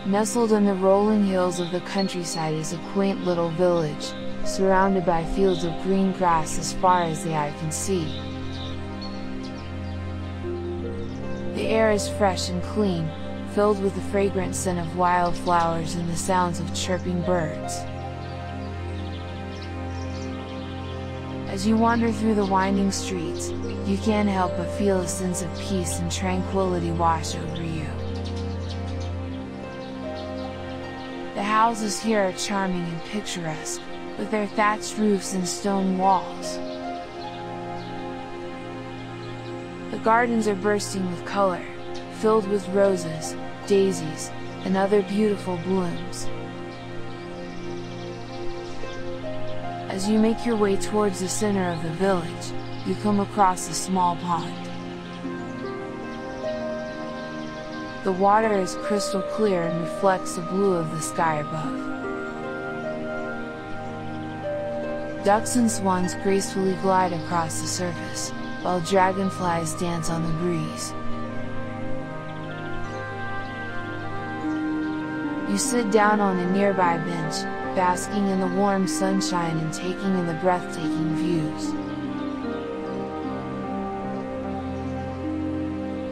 Nestled in the rolling hills of the countryside is a quaint little village, surrounded by fields of green grass as far as the eye can see. The air is fresh and clean, filled with the fragrant scent of wildflowers and the sounds of chirping birds. As you wander through the winding streets, you can't help but feel a sense of peace and tranquility wash over you. The houses here are charming and picturesque, with their thatched roofs and stone walls. The gardens are bursting with color, filled with roses, daisies, and other beautiful blooms. As you make your way towards the center of the village, you come across a small pond. The water is crystal clear and reflects the blue of the sky above. Ducks and swans gracefully glide across the surface, while dragonflies dance on the breeze. You sit down on a nearby bench, basking in the warm sunshine and taking in the breathtaking views.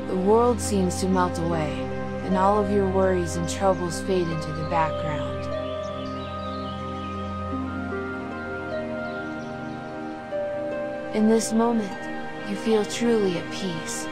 The world seems to melt away, and all of your worries and troubles fade into the background. In this moment, you feel truly at peace,